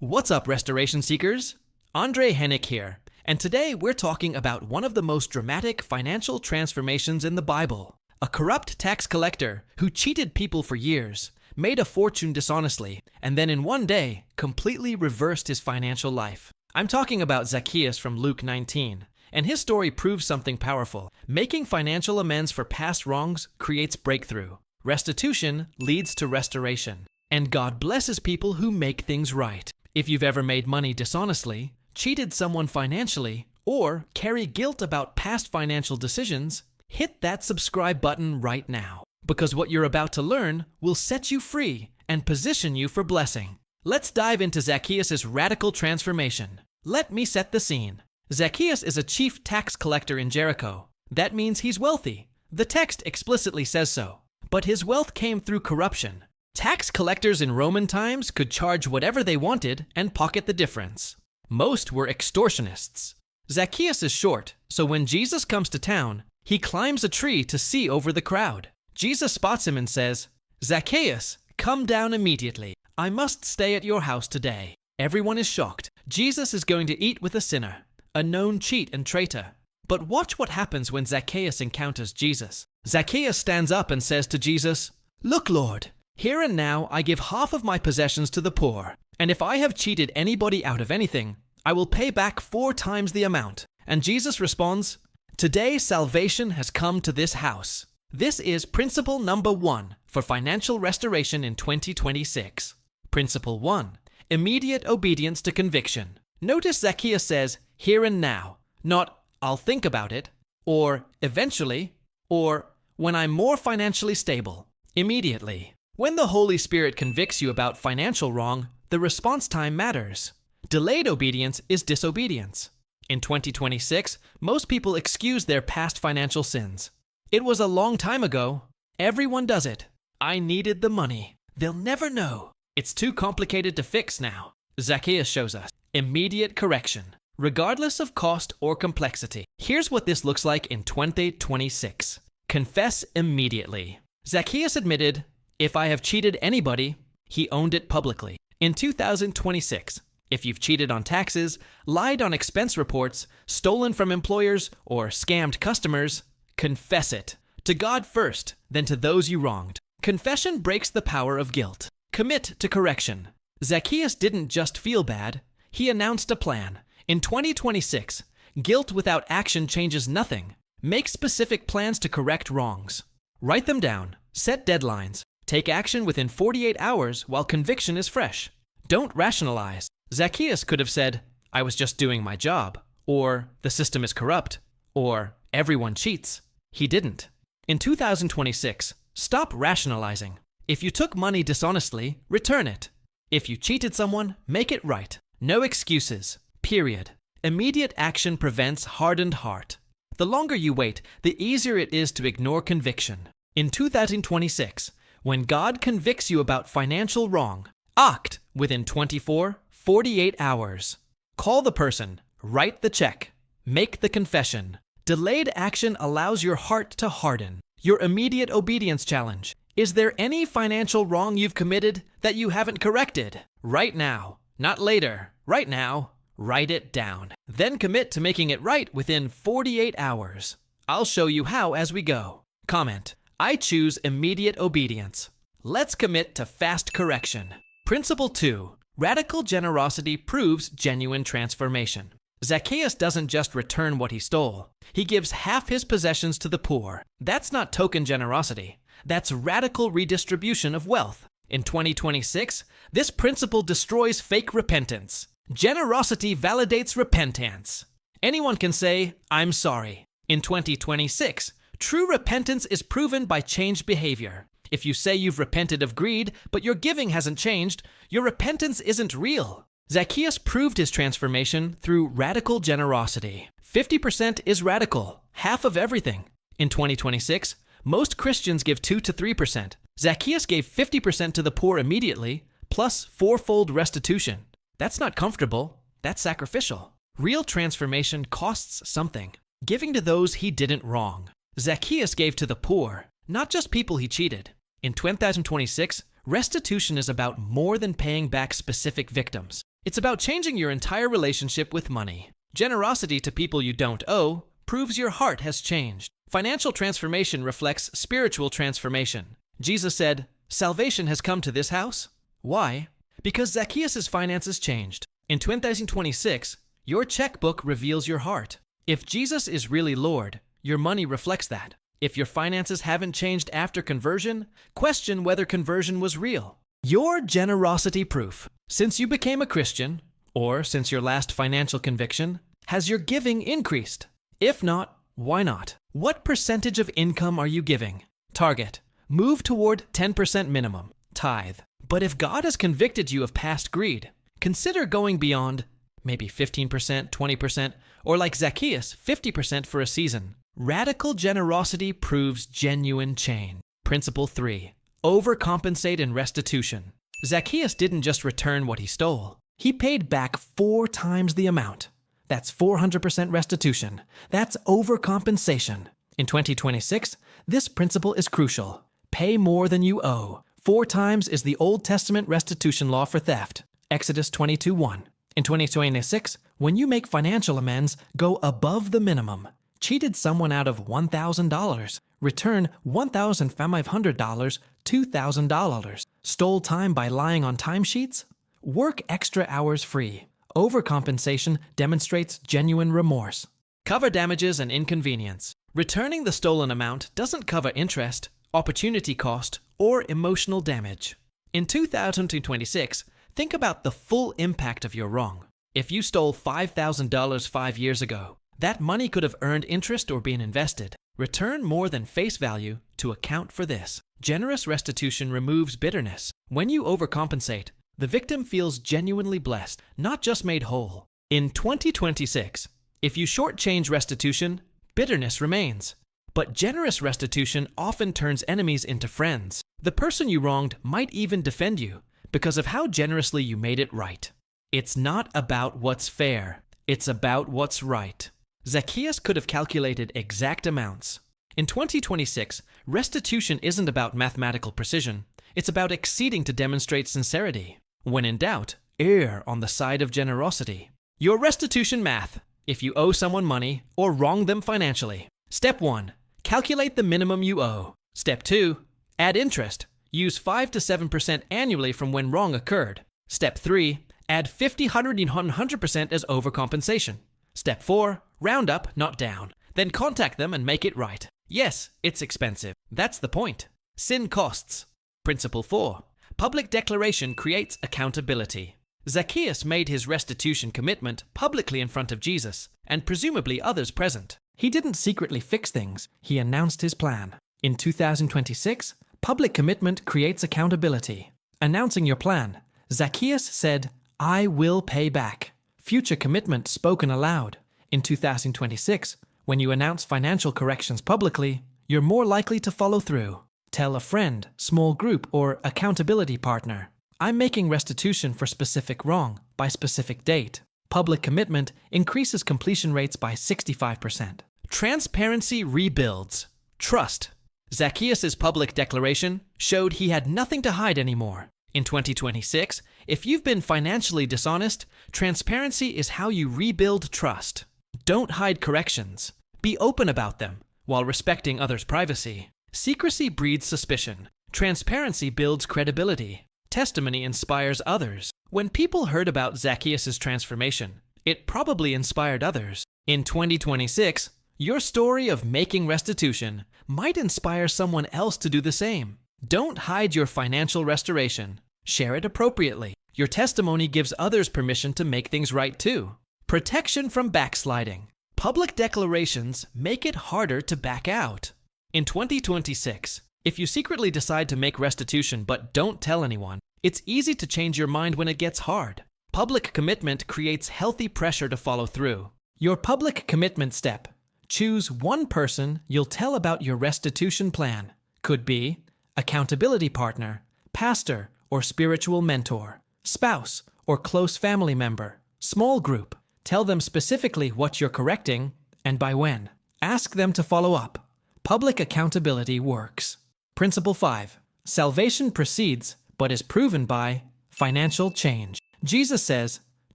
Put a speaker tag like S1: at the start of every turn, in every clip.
S1: What's up, restoration seekers? Andre Hennick here, and today we're talking about one of the most dramatic financial transformations in the Bible. A corrupt tax collector who cheated people for years, made a fortune dishonestly, and then in one day completely reversed his financial life. I'm talking about Zacchaeus from Luke 19, and his story proves something powerful. Making financial amends for past wrongs creates breakthrough. Restitution leads to restoration, and God blesses people who make things right. If you've ever made money dishonestly, cheated someone financially, or carry guilt about past financial decisions, hit that subscribe button right now, because what you're about to learn will set you free and position you for blessing. Let's dive into Zacchaeus' radical transformation. Let me set the scene. Zacchaeus is a chief tax collector in Jericho. That means he's wealthy. The text explicitly says so. But his wealth came through corruption. Tax collectors in Roman times could charge whatever they wanted and pocket the difference. Most were extortionists. Zacchaeus is short, so when Jesus comes to town, he climbs a tree to see over the crowd. Jesus spots him and says, "Zacchaeus, come down immediately. I must stay at your house today." Everyone is shocked. Jesus is going to eat with a sinner, a known cheat and traitor. But watch what happens when Zacchaeus encounters Jesus. Zacchaeus stands up and says to Jesus, "Look, Lord, here and now I give half of my possessions to the poor, and if I have cheated anybody out of anything, I will pay back 4 times the amount." And Jesus responds, "Today salvation has come to this house." This is principle number 1 for financial restoration in 2026. Principle 1, immediate obedience to conviction. Notice Zacchaeus says, "here and now," not "I'll think about it," or "eventually," or "when I'm more financially stable." Immediately. When the Holy Spirit convicts you about financial wrong, the response time matters. Delayed obedience is disobedience. In 2026, most people excuse their past financial sins. "It was a long time ago. Everyone does it. I needed the money. They'll never know. It's too complicated to fix now." Zacchaeus shows us immediate correction, regardless of cost or complexity. Here's what this looks like in 2026. Confess immediately. Zacchaeus admitted, "If I have cheated anybody," he owned it publicly. In 2026, if you've cheated on taxes, lied on expense reports, stolen from employers, or scammed customers, confess it. To God first, then to those you wronged. Confession breaks the power of guilt. Commit to correction. Zacchaeus didn't just feel bad, he announced a plan. In 2026, guilt without action changes nothing. Make specific plans to correct wrongs. Write them down, set deadlines, take action within 48 hours while conviction is fresh. Don't rationalize. Zacchaeus could have said, "I was just doing my job," or "the system is corrupt," or "everyone cheats." He didn't. In 2026, stop rationalizing. If you took money dishonestly, return it. If you cheated someone, make it right. No excuses. Period. Immediate action prevents hardened heart. The longer you wait, the easier it is to ignore conviction. In 2026, when God convicts you about financial wrong, act within 48 hours. Call the person, write the check, make the confession. Delayed action allows your heart to harden. Your immediate obedience challenge. Is there any financial wrong you've committed that you haven't corrected? Right now, not later, right now. Write it down. Then commit to making it right within 48 hours. I'll show you how as we go. Comment, "I choose immediate obedience." Let's commit to fast correction. Principle 2, radical generosity proves genuine transformation. Zacchaeus doesn't just return what he stole. He gives half his possessions to the poor. That's not token generosity. That's radical redistribution of wealth. In 2026, this principle destroys fake repentance. Generosity validates repentance. Anyone can say, "I'm sorry." In 2026, true repentance is proven by changed behavior. If you say you've repented of greed, but your giving hasn't changed, your repentance isn't real. Zacchaeus proved his transformation through radical generosity. 50% is radical, half of everything. In 2026, most Christians give 2 to 3%. Zacchaeus gave 50% to the poor immediately, plus 4-fold restitution. That's not comfortable, that's sacrificial. Real transformation costs something. Giving to those he didn't wrong. Zacchaeus gave to the poor, not just people he cheated. In 2026, restitution is about more than paying back specific victims. It's about changing your entire relationship with money. Generosity to people you don't owe proves your heart has changed. Financial transformation reflects spiritual transformation. Jesus said, "Salvation has come to this house." Why? Because Zacchaeus' finances changed. In 2026, your checkbook reveals your heart. If Jesus is really Lord, your money reflects that. If your finances haven't changed after conversion, question whether conversion was real. Your generosity proof. Since you became a Christian, or since your last financial conviction, has your giving increased? If not, why not? What percentage of income are you giving? Target. Move toward 10% minimum. Tithe. But if God has convicted you of past greed, consider going beyond, maybe 15%, 20%, or like Zacchaeus, 50% for a season. Radical generosity proves genuine change. Principle 3. Overcompensate in restitution. Zacchaeus didn't just return what he stole. He paid back 4 times the amount. That's 400% restitution. That's overcompensation. In 2026, this principle is crucial. Pay more than you owe. 4 times is the Old Testament restitution law for theft. Exodus 22:1. In 2026, when you make financial amends, go above the minimum. Cheated someone out of $1,000. Return $1,500, $2,000. Stole time by lying on timesheets? Work extra hours free. Overcompensation demonstrates genuine remorse. Cover damages and inconvenience. Returning the stolen amount doesn't cover interest, opportunity cost, or emotional damage. In 2026, think about the full impact of your wrong. If you stole $5,000 5 years ago, that money could have earned interest or been invested. Return more than face value to account for this. Generous restitution removes bitterness. When you overcompensate, the victim feels genuinely blessed, not just made whole. In 2026, if you shortchange restitution, bitterness remains. But generous restitution often turns enemies into friends. The person you wronged might even defend you because of how generously you made it right. It's not about what's fair. It's about what's right. Zacchaeus could have calculated exact amounts. In 2026, restitution isn't about mathematical precision. It's about exceeding to demonstrate sincerity. When in doubt, err on the side of generosity. Your restitution math, if you owe someone money or wrong them financially. Step 1. Calculate the minimum you owe. Step 2. Add interest. Use 5 to 7% annually from when wrong occurred. Step 3. Add 50, 100, and 100% as overcompensation. Step 4. Round up, not down. Then contact them and make it right. Yes, it's expensive. That's the point. Sin costs. Principle 4. Public declaration creates accountability. Zacchaeus made his restitution commitment publicly in front of Jesus, and presumably others present. He didn't secretly fix things. He announced his plan. In 2026, public commitment creates accountability. Announcing your plan, Zacchaeus said, "I will pay back." Future commitment spoken aloud. In 2026, when you announce financial corrections publicly, you're more likely to follow through. Tell a friend, small group, or accountability partner, "I'm making restitution for specific wrong by specific date." Public commitment increases completion rates by 65%. Transparency rebuilds trust. Zacchaeus' public declaration showed he had nothing to hide anymore. In 2026, if you've been financially dishonest, transparency is how you rebuild trust. Don't hide corrections. Be open about them while respecting others' privacy. Secrecy breeds suspicion. Transparency builds credibility. Testimony inspires others. When people heard about Zacchaeus' transformation, it probably inspired others. In 2026, your story of making restitution might inspire someone else to do the same. Don't hide your financial restoration. Share it appropriately. Your testimony gives others permission to make things right too. Protection from backsliding. Public declarations make it harder to back out. In 2026, if you secretly decide to make restitution but don't tell anyone, it's easy to change your mind when it gets hard. Public commitment creates healthy pressure to follow through. Your public commitment step. Choose one person you'll tell about your restitution plan. Could be accountability partner, pastor or spiritual mentor, spouse or close family member, small group. Tell them specifically what you're correcting and by when. Ask them to follow up. Public accountability works. Principle 5. Salvation precedes but is proven by financial change. Jesus says,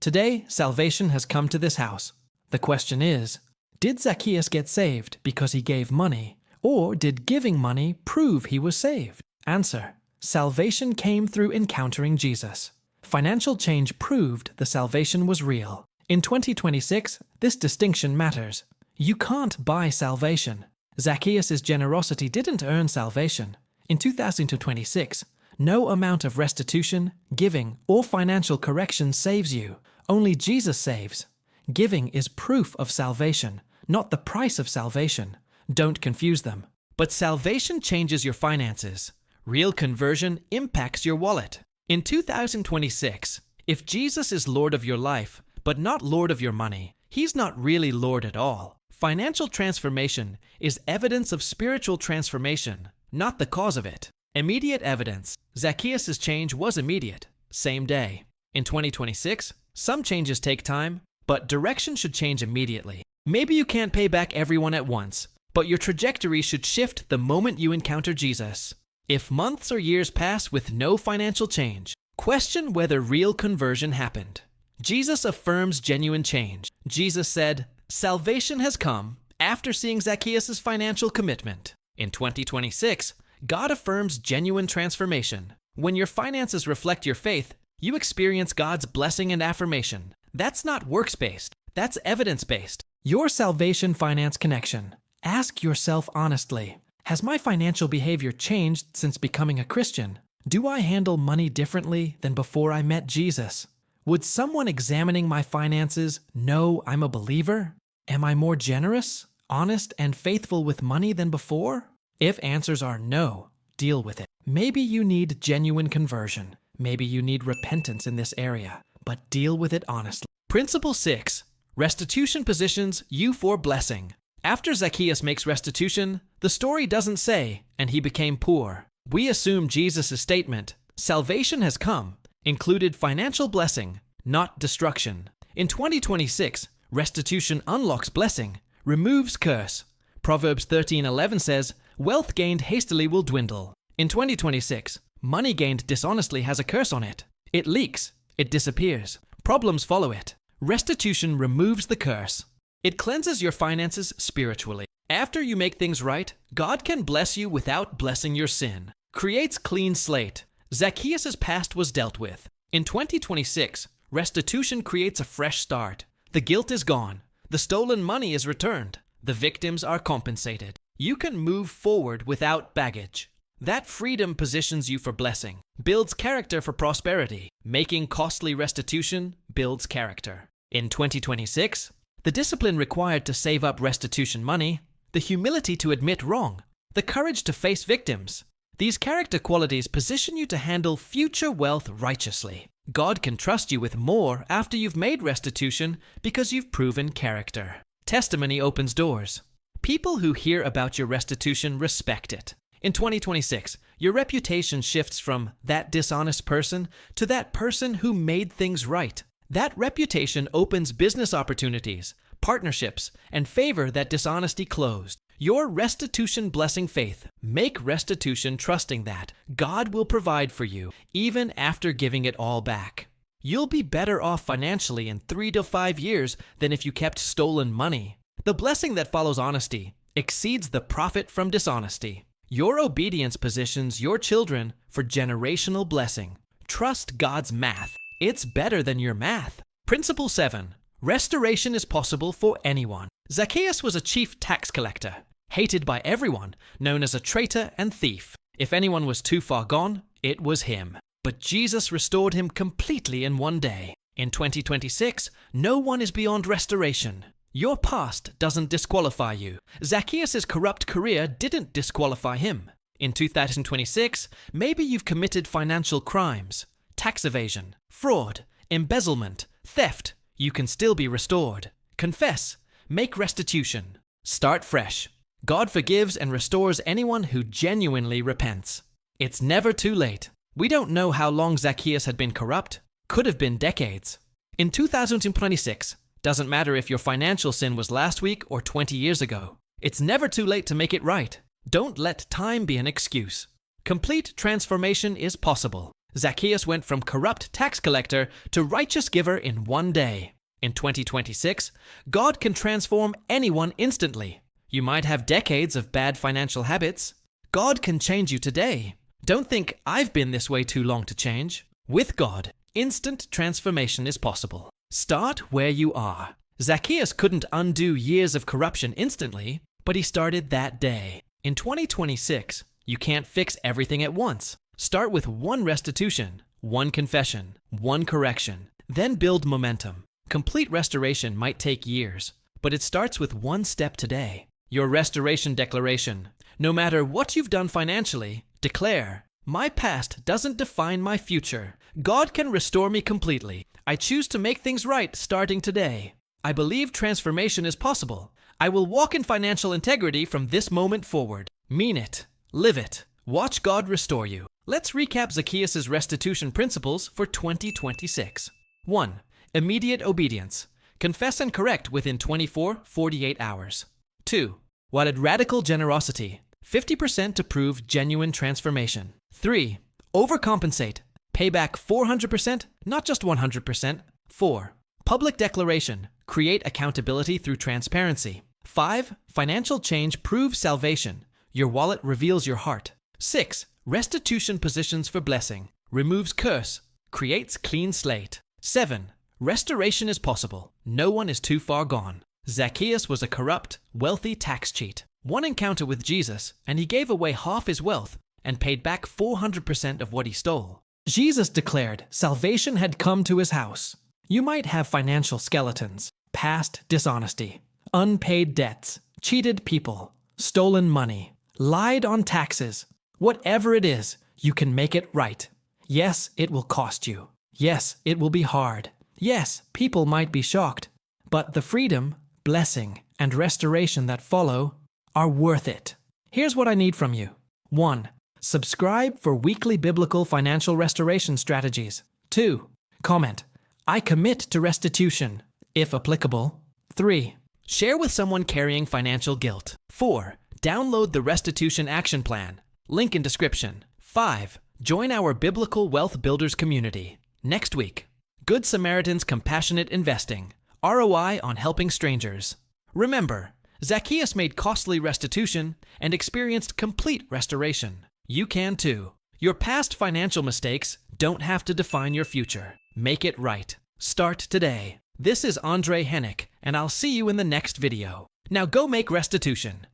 S1: Today, salvation has come to this house. The question is, did Zacchaeus get saved because he gave money, or did giving money prove he was saved? Answer: salvation came through encountering Jesus. Financial change proved the salvation was real. In 2026, this distinction matters. You can't buy salvation. Zacchaeus' generosity didn't earn salvation. In 2026, no amount of restitution, giving, or financial correction saves you. Only Jesus saves. Giving is proof of salvation, not the price of salvation. Don't confuse them. But salvation changes your finances. Real conversion impacts your wallet. In 2026, if Jesus is Lord of your life, but not Lord of your money, He's not really Lord at all. Financial transformation is evidence of spiritual transformation, not the cause of it. Immediate evidence. Zacchaeus' change was immediate, same day. In 2026, some changes take time, but direction should change immediately. Maybe you can't pay back everyone at once, but your trajectory should shift the moment you encounter Jesus. If months or years pass with no financial change, question whether real conversion happened. Jesus affirms genuine change. Jesus said, "Salvation has come," after seeing Zacchaeus' financial commitment. In 2026, God affirms genuine transformation. When your finances reflect your faith, you experience God's blessing and affirmation. That's not works-based, that's evidence-based. Your salvation finance connection. Ask yourself honestly, has my financial behavior changed since becoming a Christian? Do I handle money differently than before I met Jesus? Would someone examining my finances know I'm a believer? Am I more generous, honest, and faithful with money than before? If answers are no, deal with it. Maybe you need genuine conversion. Maybe you need repentance in this area, but deal with it honestly. Principle 6. Restitution positions you for blessing. After Zacchaeus makes restitution, the story doesn't say, "and he became poor." We assume Jesus' statement, "Salvation has come," included financial blessing, not destruction. In 2026, restitution unlocks blessing, removes curse. Proverbs 13:11 says, "Wealth gained hastily will dwindle." In 2026, money gained dishonestly has a curse on it. It leaks, it disappears. Problems follow it. Restitution removes the curse. It cleanses your finances spiritually. After you make things right, God can bless you without blessing your sin. Creates clean slate. Zacchaeus' past was dealt with. In 2026, restitution creates a fresh start. The guilt is gone. The stolen money is returned. The victims are compensated. You can move forward without baggage. That freedom positions you for blessing, builds character for prosperity. Making costly restitution builds character. In 2026, the discipline required to save up restitution money, the humility to admit wrong, the courage to face victims. These character qualities position you to handle future wealth righteously. God can trust you with more after you've made restitution because you've proven character. Testimony opens doors. People who hear about your restitution respect it. In 2026, your reputation shifts from that dishonest person to that person who made things right. That reputation opens business opportunities, partnerships, and favor that dishonesty closed. Your restitution blessing faith. Make restitution trusting that God will provide for you, even after giving it all back. You'll be better off financially in 3 to 5 years than if you kept stolen money. The blessing that follows honesty exceeds the profit from dishonesty. Your obedience positions your children for generational blessing. Trust God's math. It's better than your math. Principle 7. Restoration is possible for anyone. Zacchaeus was a chief tax collector, hated by everyone, known as a traitor and thief. If anyone was too far gone, it was him. But Jesus restored him completely in one day. In 2026, no one is beyond restoration. Your past doesn't disqualify you. Zacchaeus' corrupt career didn't disqualify him. In 2026, maybe you've committed financial crimes, tax evasion, fraud, embezzlement, theft. You can still be restored. Confess. Make restitution. Start fresh. God forgives and restores anyone who genuinely repents. It's never too late. We don't know how long Zacchaeus had been corrupt. Could have been decades. In 2026, doesn't matter if your financial sin was last week or 20 years ago. It's never too late to make it right. Don't let time be an excuse. Complete transformation is possible. Zacchaeus went from corrupt tax collector to righteous giver in one day. In 2026, God can transform anyone instantly. You might have decades of bad financial habits. God can change you today. Don't think I've been this way too long to change. With God, instant transformation is possible. Start where you are. Zacchaeus couldn't undo years of corruption instantly, but he started that day. In 2026, you can't fix everything at once. Start with one restitution, one confession, one correction, then build momentum. Complete restoration might take years, but it starts with one step today. Your restoration declaration. No matter what you've done financially, declare, "My past doesn't define my future. God can restore me completely. I choose to make things right starting today. I believe transformation is possible. I will walk in financial integrity from this moment forward." Mean it. Live it. Watch God restore you. Let's recap Zacchaeus' restitution principles for 2026. 1. Immediate obedience. Confess and correct within 24-48 hours. 2. Radical generosity. 50% to prove genuine transformation. 3. Overcompensate. Payback 400%, not just 100%. 4. Public declaration. Create accountability through transparency. 5. Financial change proves salvation. Your wallet reveals your heart. 6. Restitution positions for blessing. Removes curse. Creates clean slate. 7. Restoration is possible. No one is too far gone. Zacchaeus was a corrupt, wealthy tax cheat. One encounter with Jesus, and he gave away half his wealth and paid back 400% of what he stole. Jesus declared salvation had come to his house. You might have financial skeletons, past dishonesty, unpaid debts, cheated people, stolen money, lied on taxes. Whatever it is, you can make it right. Yes, it will cost you. Yes, it will be hard. Yes, people might be shocked. But the freedom, blessing, and restoration that follow are worth it. Here's what I need from you. 1. Subscribe for weekly biblical financial restoration strategies. 2. Comment, "I commit to restitution," if applicable. 3. Share with someone carrying financial guilt. 4. Download the Restitution Action Plan. Link in description. 5. Join our Biblical Wealth Builders community. Next week, Good Samaritan's Compassionate Investing. ROI on helping strangers. Remember, Zacchaeus made costly restitution and experienced complete restoration. You can too. Your past financial mistakes don't have to define your future. Make it right. Start today. This is Andre Hennick, and I'll see you in the next video. Now go make restitution.